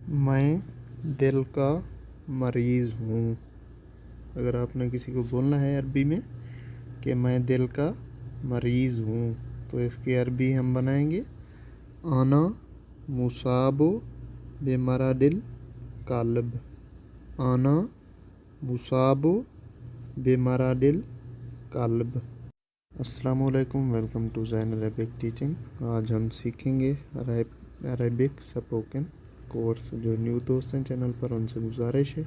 मैं दिल का मरीज़ हूँ। अगर आपने किसी को बोलना है अरबी में कि मैं दिल का मरीज़ हूँ, तो इसकी अरबी हम बनाएंगे आना मुसाबो बेमरादिल कल्ब। आना मुसाबो बेमरादिल कल्ब। अस्सलामुअलैकुम, welcome to Zain Arabic teaching. आज हम सीखेंगे अरबिक स्पोकन कोर्स। जो न्यू दोस्त हैं चैनल पर, उनसे गुजारिश है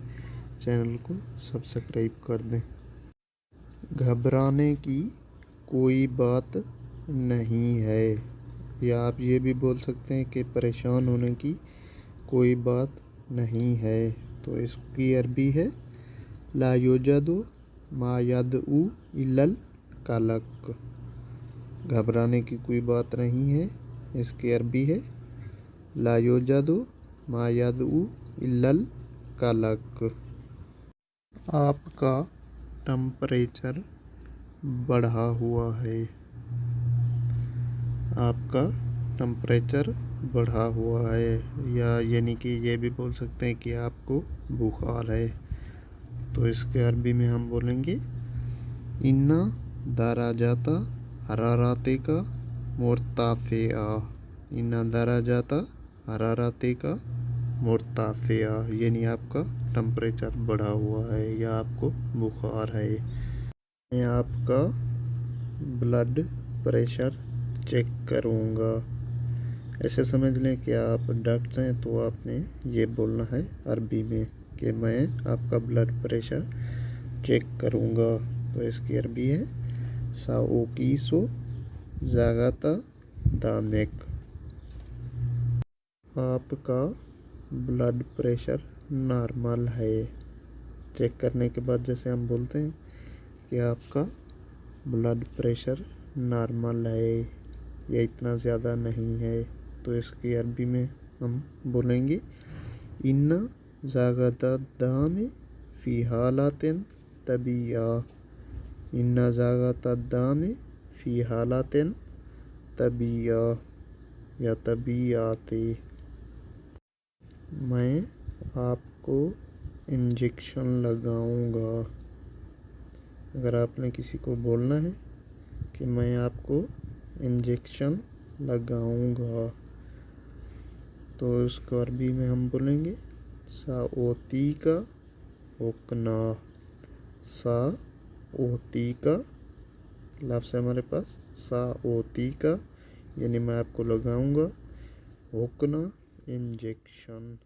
चैनल को सब्सक्राइब कर दें। घबराने की कोई बात नहीं है, या आप ये भी बोल सकते हैं कि परेशान होने की कोई बात नहीं है। तो इसकी अरबी है ला युजदु मा यदउ इल्लल कलक। घबराने की कोई बात नहीं है, इसकी अरबी है ला युजदु मा यदउ इल्लल कलक। आपका टेम्परेचर बढ़ा हुआ है। आपका टेम्परेचर बढ़ा हुआ है, या यानी कि ये भी बोल सकते हैं कि आपको बुखार है। तो इसके अरबी में हम बोलेंगे इन्ना दराजाता हराराते का मुर्ताफिया। इन्ना दराजाता हराराते का मुर्ताफिया, यानी आपका टेम्परेचर बढ़ा हुआ है या आपको बुखार है। मैं आपका ब्लड प्रेशर चेक करूँगा। ऐसे समझ लें कि आप डॉक्टर हैं, तो आपने ये बोलना है अरबी में कि मैं आपका ब्लड प्रेशर चेक करूँगा। तो इसकी अरबी है साओकीसो ज़ागाता दामेक। आपका ब्लड प्रेशर नॉर्मल है। चेक करने के बाद जैसे हम बोलते हैं कि आपका ब्लड प्रेशर नॉर्मल है या इतना ज़्यादा नहीं है, तो इसकी अरबी में हम बोलेंगे इन्ना ज़ागाता दाम फ़ी हालातिन तबिया। इन्ना ज़ागाता दाम फ़ी हालातिन तबिया या तबियाती। मैं आपको इंजेक्शन लगाऊंगा। अगर आपने किसी को बोलना है कि मैं आपको इंजेक्शन लगाऊंगा, तो उसको अरबी में हम बोलेंगे साओती का हुक्ना। साओती का लफ्ज़ है हमारे पास, साओती का यानी मैं आपको लगाऊंगा, हुक्ना इंजेक्शन।